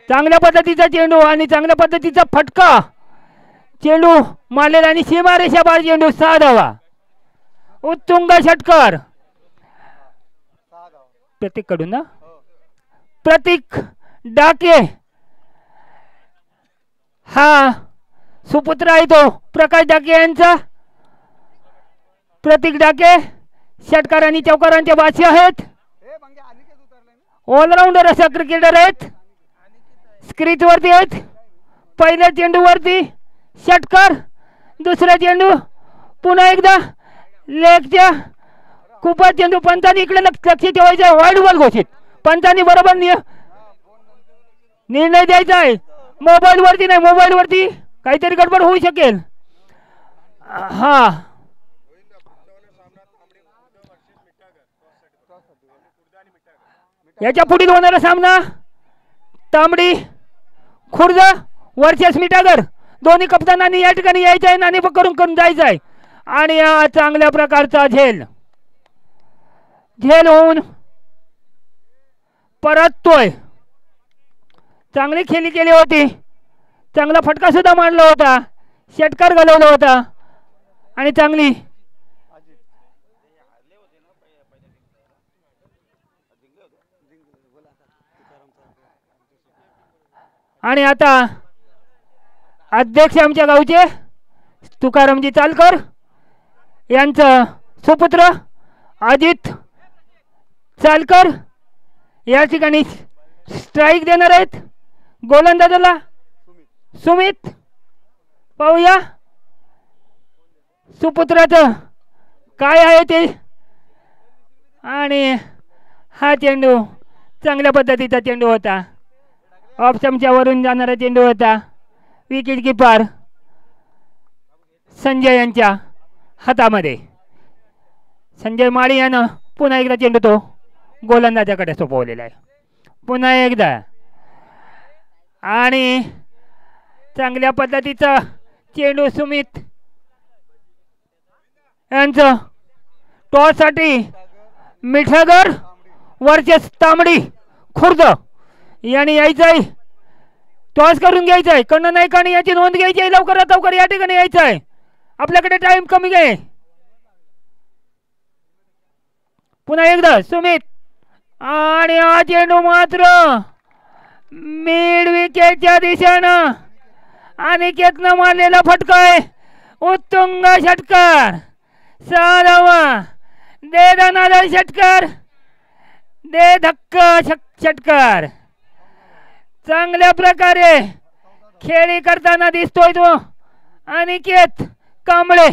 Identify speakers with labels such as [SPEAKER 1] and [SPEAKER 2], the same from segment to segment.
[SPEAKER 1] चांगल्या पद्धतीचा चेंडू आणि चांगल्या पद्धतीचा फटका चेंडू मारलेला आणि सीमारेषा पार चेंडू 6 धावा. उत्तुंग षटकार प्रतीक कडून ना प्रतीक डाके हा सुपुत्र आहे तो प्रकाश डाके यांचा. प्रतीक डाके षटकार आणि चौकारांचे वासी आहेत. ऑलराऊंडर असा क्रिकेटर आहेत. स्क्रीच वरती आहेत. पहिल्या चेंडू वरती षटकार. दुसरा चेंडू पुन्हा एकदा लेगच्या खूपच चेंडू. पंचांनी इकडे लक्ष ठेवायचं. वाईड बॉल घोषित. पंचांनी बरोबर निर्णय द्यायचा आहे. मोबाईल वरती नाही. मोबाईल वरती काहीतरी गडबड होऊ शकेल. हा याच्या पुढील होणारा सामना तांबडी खुर्द वर्सेस मिठागर. दोन्ही कप्तानांनी या ठिकाणी यायचं आहे. नाणी करून जायचं आहे. आणि हा चांगल्या प्रकारचा झेल होऊन परततोय. चांगली खेळी केली होती. चांगला फटका सुद्धा मारला होता. षटकार घालवला होता आणि चांगली आणि आता अध्यक्ष आमच्या गावचे तुकारामजी चालकर यांचं सुपुत्र अजित चालकर या ठिकाणी स्ट्राईक देणार आहेत. गोलंदाजाला सुमित. पाहूया सुपुत्राचं काय आहे ते. आणि हा चेंडू चांगल्या पद्धतीचा चेंडू होता. ऑफ स्टंपच्या वरून जाणारा चेंडू होता. विकेट कीपर संजय यांच्या हातामध्ये. संजय माळी यानं पुन्हा एकदा चेंडू तो गोलंदाजाकडे सोपवलेला आहे. पुन्हा एकदा आणि चांगल्या पद्धतीचा चेंडू सुमित यांचं टॉससाठी मिठागर वर्सेस तांबडी खुर्द यांनी यायचं आहे. टॉस करून घ्यायचं आहे. कर्ण नायकाने याची नोंद घ्यायची आहे. लवकरात लवकर या ठिकाणी यायचं आहे. आपल्याकडे टाइम कमी आहे. पुन्हा एकदा सुमित आणि हा चेंडू मात्र मिड विकेटच्या दिशेनं अनिकेतनं मारलेला फटका आहे. उत्तुंग षटकार. 6 धावा. दे दनादन षटकार. दे धक्का षटकार. चांगल्या प्रकारे खेळी करताना दिसतोय तो अनिकेत कांबळे.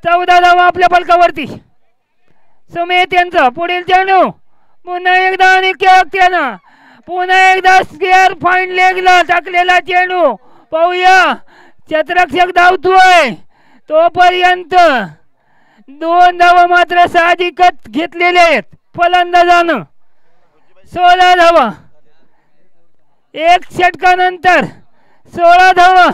[SPEAKER 1] 14 धावा आपल्या फलकावरती. सुमित यांचा पुढील चेंडू पुन्हा एकदा अनिकेत यानं पुन्हा एकदा स्क्वेअर पॉइंट लेगला टाकलेला चेंडू. पाहूया क्षेत्ररक्षक धावतोय तोपर्यंत 2 धावा मात्र साहजिकच घेतलेले आहेत फलंदाजानं. 16 धावा. एक षटकानंतर 16 धावा.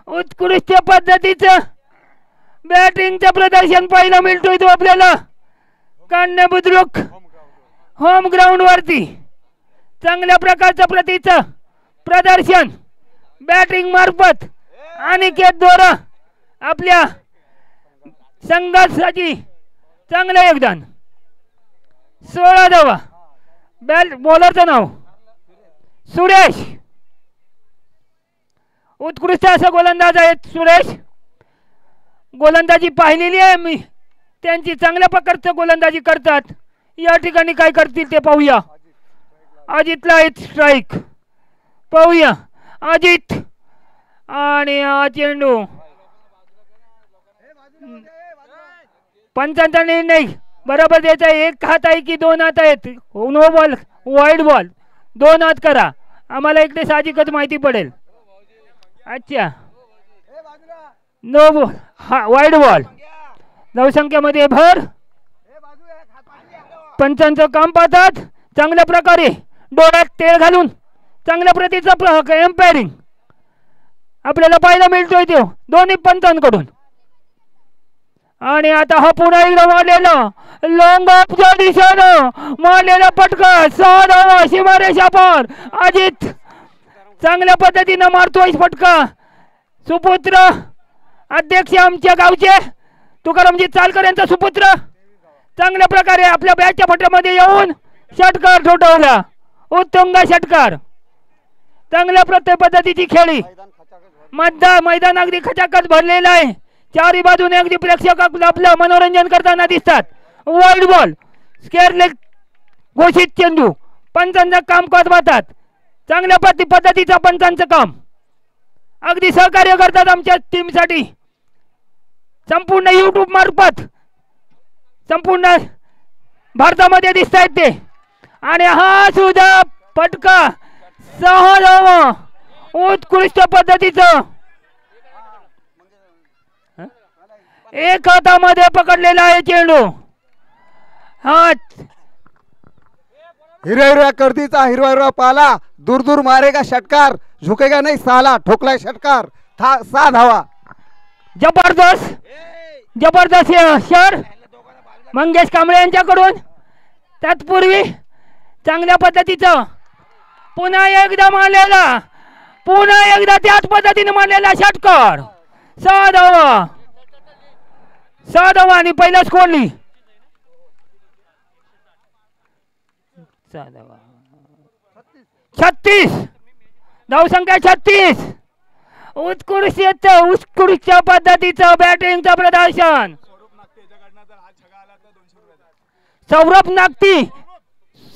[SPEAKER 1] उत्कृष्ट पद्धतीचं बॅटिंगचं प्रदर्शन पाहायला मिळतोय तो आपल्याला कान्य बुद्रुक होम ग्राउंड वरती. चांगल्या प्रकारचं प्रतीचं प्रदर्शन बॅटिंग मार्फत अनिकेत द्वारा आपल्या संघासाठी चांगलं योगदान. 16 धावा. बॉलरचं नाव सुरेश. उत्कृष्ट असा गोलंदाज आहेत सुरेश. गोलंदाजी पाहिलेली आहे मी. त्यांची चांगल्या प्रकारचं गोलंदाजी करतात. या ठिकाणी काय करतील ते पाहूया. अजितला एक स्ट्राईक. पाहूया अजित आणि चेंडू. पंचांचा निर्णय बरोबर द्यायचा. एक हात आहे की 2 हात आहेत. No ball wide ball. 2 हात करा. आम्हाला इकडे साहजिकच माहिती पडेल. अच्छा नो बॉल. हा वाईड बॉल. धावसंख्येमध्ये भर. पंचांचं काम पाहतात चांगल्या प्रकारे. डोळ्यात तेल घालून चांगल्या प्रतीचा एम्पायरिंग आपल्याला पाहायला मिळतोय तो दोन्ही पंचांकडून. आणि आता हा पुन्हा एकदा मारलेला लॉंग ऑफच्या दिशेनं मारलेला पटका. 6 धावा सीमारेषा पार. अजित चांगल्या पद्धतीनं मारतोय फटका सुपुत्र अध्यक्ष आमच्या गावचे तुकारामजी चालकर यांचा सुपुत्र चांगल्या प्रकारे आपल्या बॅटच्या फटक्यामध्ये येऊन षटकार ठोठवला उत्तुंग षटकार चांगल्या प्रत्येक पद्धतीची खेळी मैदान अगदी खचाखच भरलेलं आहे चारही बाजूने अगदी प्रेक्षक आपलं मनोरंजन करताना दिसतात वाईड बॉल स्क्वेअर लेग घोषित चेंडू पंचांचं काम करतात चांगल्या पद्धतीचं पंचांचं काम अगदी सहकार्य करतात आमच्या टीमसाठी संपूर्ण YouTube मार्फत संपूर्ण भारतामध्ये दिसत आहेत ते आणि हा सुद्धा फटका सहज उत्कृष्ट पद्धतीचं एक हातामध्ये पकडलेला आहे चेंडू हा
[SPEAKER 2] हिरव्या कर्दीचा हिरवा पाला दूर दूर मारेगा षटकार झुकेगा नहीं साला ठोकलाय षटकार 6 धावा
[SPEAKER 1] जबरदस्त जबरदस्त शर मंगेश कांबळे यांच्याकडून तत्पूर्वी चांगल्या पद्धतीचं पुन्हा एकदा मारलेला पुन्हा एकदा त्याच पद्धतीने मारलेला षटकार 6 धावा आणि पहिलाच कोणली 36 धावसंख्या 36 उत्कृष्ट पद्धतीचं बॅटिंगचं प्रदर्शन सौरभ नागती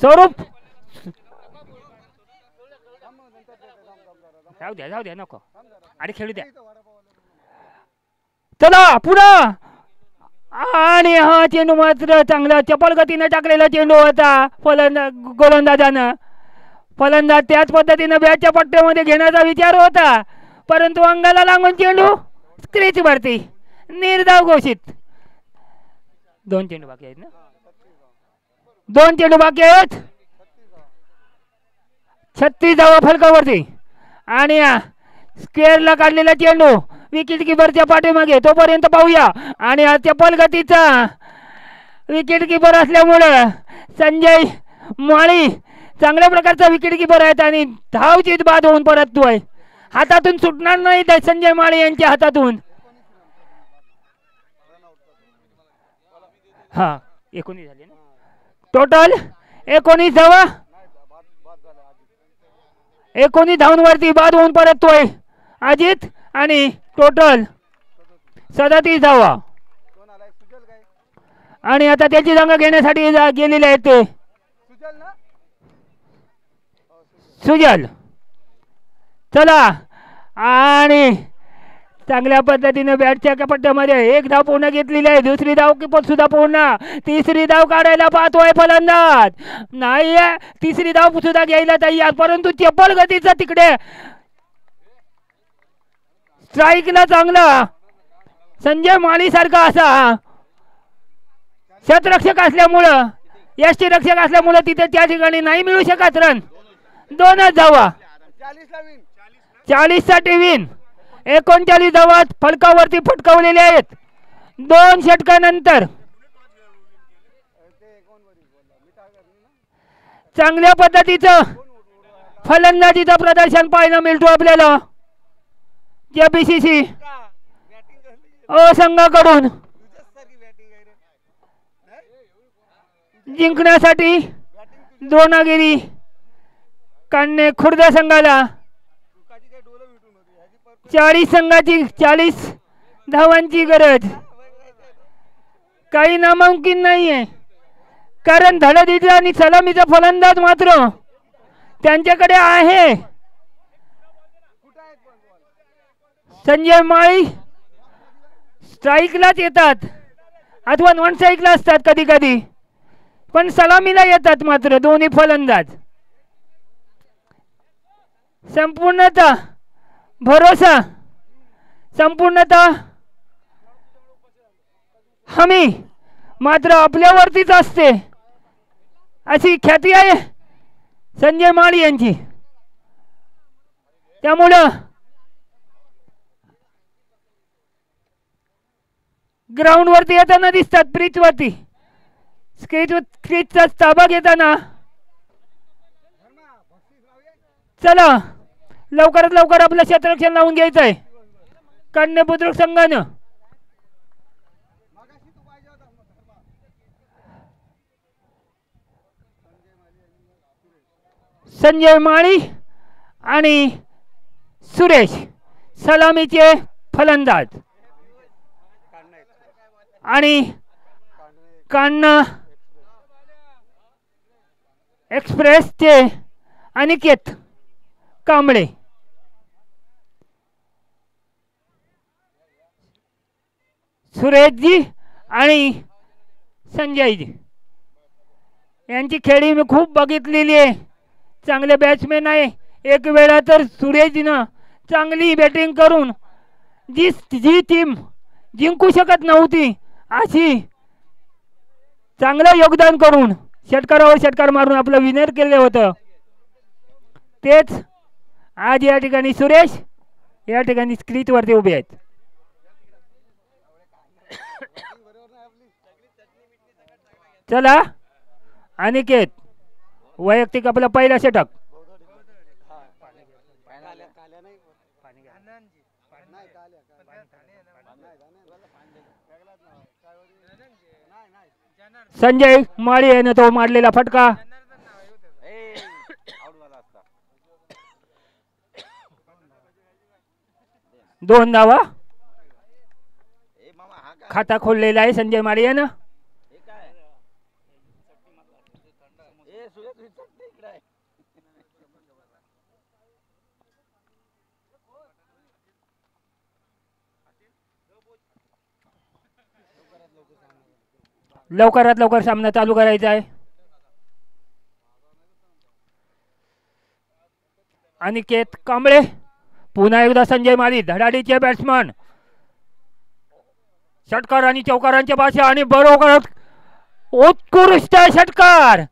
[SPEAKER 1] स्वरूप जाऊ द्या नको आणि खेळू द्या चला पुन्हा आणि हा चेंडू मात्र चांगला चपल गतीने टाकलेला चेंडू होता गोलंदाजानं फलंदाज त्याच पद्धतीने बॅटच्या पट्ट्यामध्ये घेण्याचा विचार होता परंतु अंगाला लागून चेंडू स्क्रीच भरती निर्धाव घोषित 2 चेंडू बाकी आहेत ना 2 चेंडू बाकी आहेत 36 धावा फलकावरती आणि स्क्वेअरला काढलेला चेंडू विकेट किपरच्या पाठीमागे तोपर्यंत पाहूया आणि हा चपल गतीचा विकेट किपर असल्यामुळे संजय माळी चांगल्या प्रकारचा विकेट किपर आहेत आणि धावचीत बाद होऊन परततोय हातातून सुटणार नाही संजय माळी यांच्या हातातून हा 19 झाले ना टोटल 19 धावा 19 धावांवरती बाद होऊन परततोय अजित आणि टोटल 37 धावा आणि आता त्याची जागा घेण्यासाठी गेलेले आहेत ते सुजल चला आणि चांगल्या पद्धतीने बॅटच्या पट्ट्यामध्ये 1 धाव पूर्ण घेतलेली आहे दुसरी धाव सुद्धा पूर्ण तिसरी धाव काढायला पाहतोय फलंदाज नाही तिसरी धाव सुद्धा घ्यायला तयार परंतु चपल गतीचा तिकडे स्ट्राईकला चांगला संजय माळी सारखा असा शतरक्षक असल्यामुळं यष्टी रक्षक असल्यामुळं तिथे त्या ठिकाणी नाही मिळू शकत रन 2च धावा 40 साठी विन 39 धावा फलकावरती फटकावलेले आहेत 2 षटकानंतर चांगल्या पद्धतीचं फलंदाजीचं प्रदर्शन पाहायला मिळतो आपल्याला JPCC संघाकडून जिंकण्यासाठी द्रोणागिरी काढणे खुर्द संघाला 40 संघाची 40 धावांची गरज काही नामुमकिन नाहीये कारण धडधडीचा आणि सलामीचा फलंदाज मात्र त्यांच्याकडे आहे संजय माळी स्ट्राईकलाच येतात अथवा नॉन स्ट्राईकला असतात कधी कधी पण सलामीला येतात मात्र दोन्ही फलंदाज संपूर्णतः भरोसा संपूर्णतः हमी मात्र आपल्यावरतीच असते अशी ख्याती आहे संजय माळी यांची त्यामुळं ग्राउंड वरती येताना दिसतात पिच वरती स्क्रीचचा ताबा घेताना चला लवकरात लवकर आपलं क्षेत्ररक्षण लावून घ्यायचं आहे कन्या बुद्रुक संघानं. संजय माळी आणि सुरेश सलामीचे फलंदाज आणि कान्हा एक्सप्रेसचे अनिकेत कांबळे. सुरेशजी आणि संजयजी यांची खेळी मी खूप बघितलेली आहे. चांगले बॅट्समॅन आहे. एक वेळा तर सुरेशजीनं चांगली बॅटिंग करून जी टीम जिंकू शकत नव्हती अशी चांगलं योगदान करून षटकारावर षटकार मारून आपलं विनर केलं होतं. तेच आज या ठिकाणी सुरेश या ठिकाणी स्क्रीनवरती उभे आहेत. चला अनिकेत वैयक्तिक आपला पहिला षटक. संजय माळी याने तो मारलेला फटका. 2 धावा. खाता खोललेला आहे संजय माळी यानं. लवकरात लवकर सामना चालू करायचा आहे. अनिकेत कांबळे पुन्हा एकदा संजय माळी धडाडीचे बॅट्समन. षटकार आणि चौकारांच्या भाषा आणि बरोबर उत्कृष्ट षटकार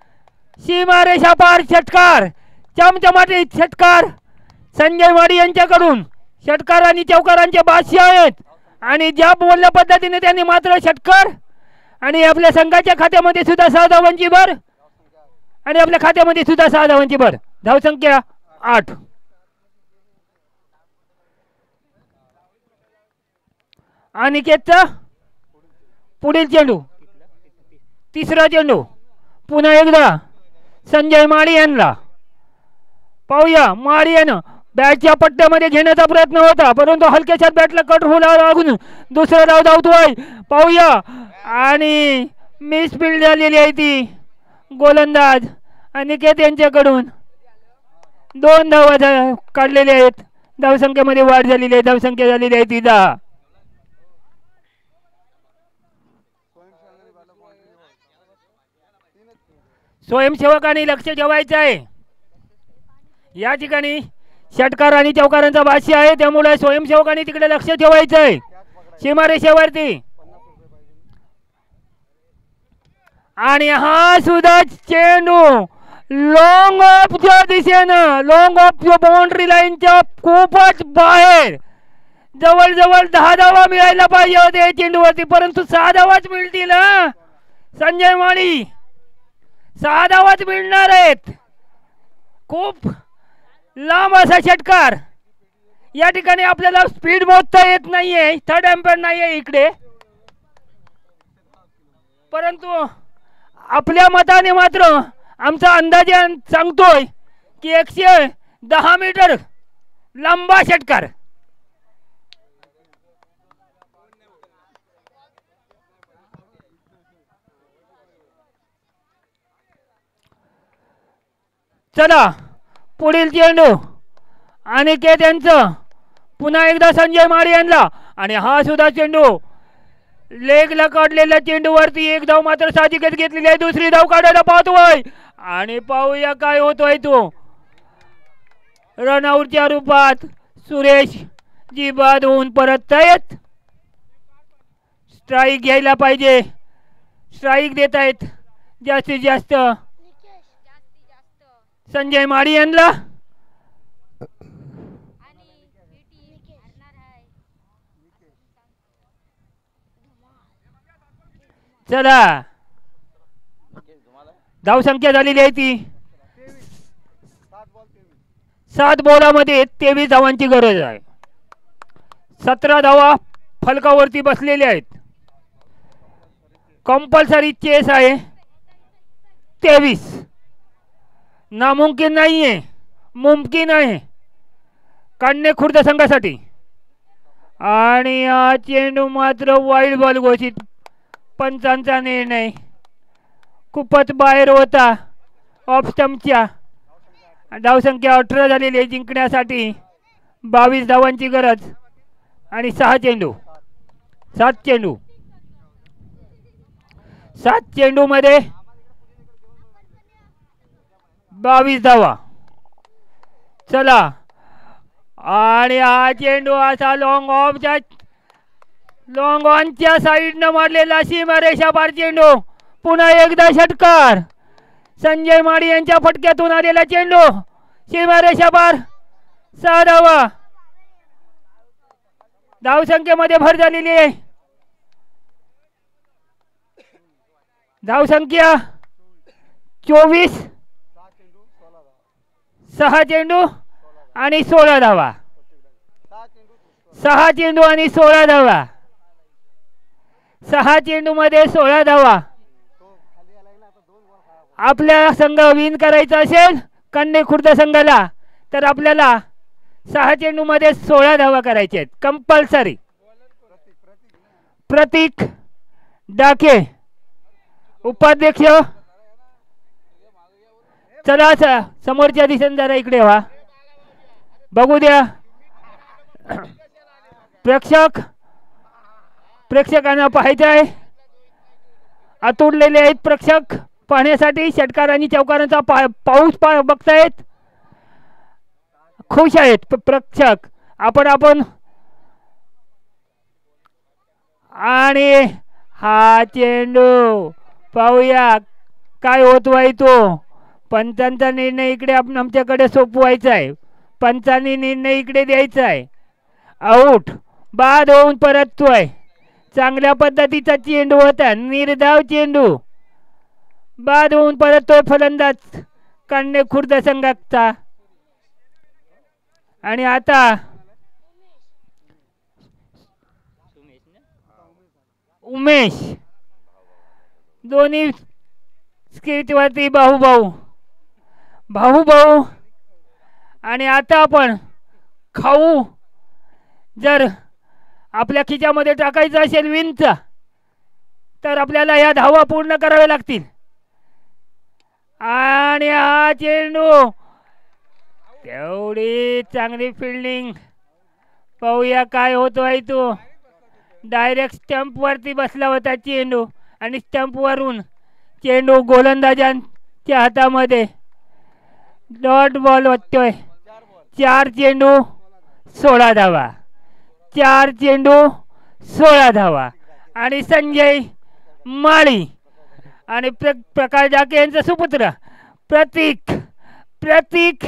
[SPEAKER 1] सीमारेषा पार षटकार चमचमाटी षटकार संजय माळी यांच्याकडून. षटकार आणि चौकारांचे भाष्य आहेत आणि ज्या बोलल्या पद्धतीने त्यांनी मात्र षटकार आणि आपल्या संघाच्या खात्यामध्ये सुद्धा 6 धावांची भर आणि आपल्या खात्यामध्ये सुद्धा 6 धावांची भर. धावसंख्या 8. अनिकेतचा पुढील चेंडू तिसरा चेंडू पुन्हा एकदा संजय माळी यांना. पाहूया माळी यानं बॅटच्या पट्ट्यामध्ये घेण्याचा प्रयत्न होता परंतु हलक्याच्या बॅटला कट होणार लागून दुसरा धाव धावतोय. पाहूया आणि मिसफील्ड झालेली आहे ती गोलंदाज अनिकेत यांच्याकडून. 2 धावा काढलेल्या आहेत. धावसंख्येमध्ये वाढ झालेली आहे. धावसंख्या झालेली आहे ती 10. स्वयंसेवकांनी लक्ष ठेवायचं आहे. या ठिकाणी षटकार आणि चौकारांचा भाष्य आहे त्यामुळे स्वयंसेवकांनी तिकडे लक्ष ठेवायचं आहे सीमारेषेवरती. आणि हा सुद्धा चेंडू लॉंग ऑफच्या दिशेनं लॉंग ऑफ बाउंड्री लाईनच्या खूपच बाहेर जवळजवळ 10 धावा मिळायला पाहिजे होते चेंडूवरती परंतु 6 धावाच मिळतील. संजय माळी 6 धावाच मिळणार आहेत. खूप लांब असा षटकार. या ठिकाणी आपल्याला स्पीड मोजता येत नाहीये. 3rd एम्पायर नाहीये इकडे परंतु आपल्या मताने मात्र आमचा अंदाजे सांगतोय की 110 मीटर लंबा षटकार. चला पुढील चेंडू अनिकेत यांचं पुन्हा एकदा संजय माळी यांना आणि हा सुद्धा चेंडू लेगला काढलेल्या चेंडूवरती 1 धाव मात्र साहजिकच घेतलेली आहे. दुसरी धाव काढायला पाहतोय आणि पाहूया काय होतोय तो. रनआउटच्या रूपात सुरेश जी बाद होऊन परत आहेत. स्ट्राईक घ्यायला पाहिजे. स्ट्राईक देत आहेत जास्तीत जास्त संजय माळी यांना. चला धावसंख्या झालेली आहे ती 7 बॉलामध्ये 23 धावांची गरज आहे. 17 धावा फलकावरती बसलेले आहेत. कंपल्सरी चेस आहे. 23 नामुमकिन नाहीये, मुमकिन आहे कान्हे खुर्द संघासाठी. आणि हा चेंडू मात्र वाईल्ड बॉल घोषित. पंचांचा निर्णय खूपच बाहेर होता ऑफ स्टंपच्या. धावसंख्या 18 झालेली आहे. जिंकण्यासाठी 22 धावांची गरज आणि 6 चेंडू. 7 चेंडू मध्ये 22 धावा. चला आणि हा चेंडू असा लॉंग ऑनच्या साईडनं मारलेला सीमारेषा पार चेंडू. पुन्हा एकदा षटकार. संजय माळी यांच्या फटक्यातून आलेला चेंडू सीमारेषा पार. 6 धावा. धावसंख्येमध्ये भर झालेली आहे. धावसंख्या 24. 6 चेंडू आणि 16 धावा. 6 चेंडू आणि 16 धावा. 6 चेंडू मध्ये 16 धावा. आपल्या संघ विन करायचा असेल कान्हे खुर्द संघाला तर आपल्याला 6 चेंडू मध्ये 16 धावा करायच्या आहेत कंपल्सरी. प्रतीक डाके उपाध्यक्ष. चला समोरच्या दिशेने जरा इकडे व्हा, बघू द्या. प्रेक्षकांना पाहायचं आहे. आतुरलेले आहेत प्रेक्षक पाहण्यासाठी. षटकार आणि चौकारांचा पाऊस बघतायत. खुश आहेत प्रेक्षक. आपण आणि हा चेंडू पाहूया काय होतोय तो. पंचांचा निर्णय इकडे आपण आमच्याकडे सोपवायचा आहे. पंचांनी निर्णय इकडे द्यायचा आहे. आऊट बाद होऊन परततोय. चांगल्या पद्धतीचा चेंडू होता. निर्धाव चेंडू बाद होऊन परततोय फलंदाज कान्हे खुर्द संघाचा. आणि आता उमेश दोन्ही स्क्रीनवरती भाऊ. आणि आता आपण खाऊ जर आपल्या खिच्यामध्ये टाकायचा असेल विनचा तर आपल्याला या धावा पूर्ण कराव्या लागतील. आणि हा चेंडू तेवढी चांगली फिल्डिंग. पाहूया काय होतोय तो. डायरेक्ट स्टंप वरती बसला होता चेंडू आणि स्टंप वरून चेंडू गोलंदाजांच्या हातामध्ये. डॉट बॉल होतोय. 4 चेंडू 16 धावा. 4 चेंडू 16 धावा. आणि संजय माळी आणि प्रकाश डाके यांचा सुपुत्र प्रतीक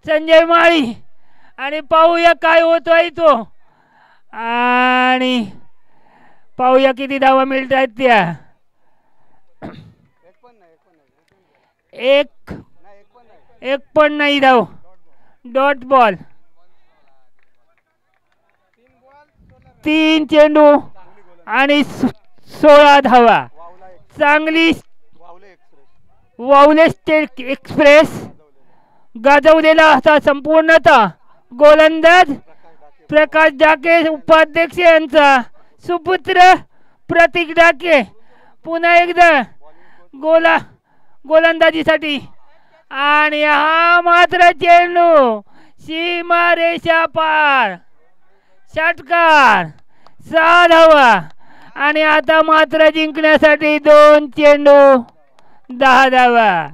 [SPEAKER 1] संजय माळी. आणि पाहूया काय होतोय तो. आणि पाहूया किती धावा मिळत आहेत त्या. एक पण नाही धाव. Dot ball. 3 चेंडू आणि 16 धावा. चांगली वावले स्टेट एक्सप्रेस गाजवलेला असा संपूर्णतः गोलंदाज प्रकाश डाके उपाध्यक्ष यांचा सुपुत्र प्रतीक डाके पुन्हा एकदा गोलंदाजीसाठी. आणि हा मात्र चेंडू सीमारेषा पार. षटकार. 6 धावा. आणि आता मात्र जिंकण्यासाठी 2 चेंडू 10 धावा.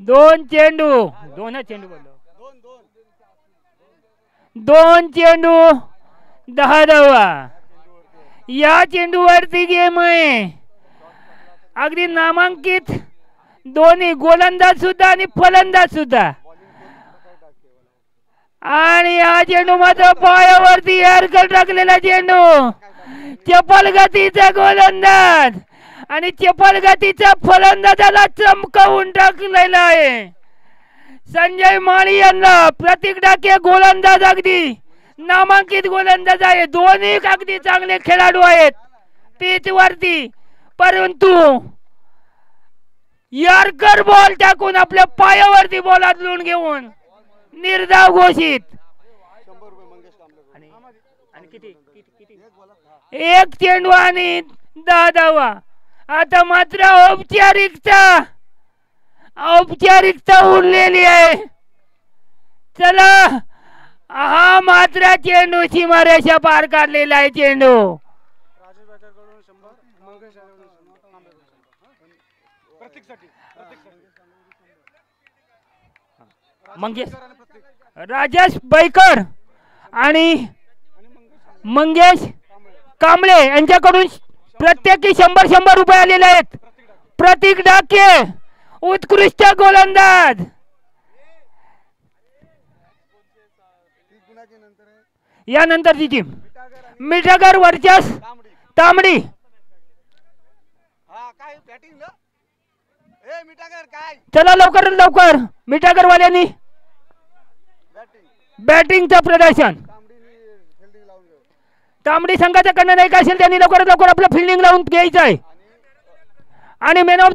[SPEAKER 1] 2 चेंडू 2 चेंडू 10 धावा. या चेंडूवरती गेम आहे. अगदी नामांकित दोन्ही गोलंदाज सुद्धा आणि फलंदाज सुद्धा. आणि हा चेंडू मात्र पायावरती एअरकट टाकलेला चेंडू. चपल गतीचा गोलंदाज आणि चपल गतीचा फलंदाजाला चमकावून टाकलेला आहे. संजय माळी यांना. प्रतीक डाके गोलंदाज अगदी नामांकित गोलंदाज आहे. दोन्ही अगदी चांगले खेळाडू आहेत पिच वरती, परंतु यॉर्कर बॉल टाकून आपल्या पायावरती बॉल आदलून घेऊन निर्धाव घोषित. एक चेंडू आणि 10 धावा. आता मात्र औपचारिकता उरलेली आहे. चला, हा मात्र चेंडू सीमारेषा पार काढलेला आहे. चेंडू राजेश बैकर आणि मंगेश कांबळे यांच्याकडून प्रत्येकी 100 रुपये आलेले आहेत. प्रतीक डाके उत्कृष्ट गोलंदाज. यानंतरची टीम मिठागर वर्चस तांबडी. चला लवकर लवकर मिठागर वाल्यांनी बॅटिंगचं प्रदर्शन. तांबडी संघाच्या कडनं नाही का असेल त्यांनी लवकरात लवकर आपलं फिल्डिंग लावून घ्यायचं आहे. आणि मॅन ऑफ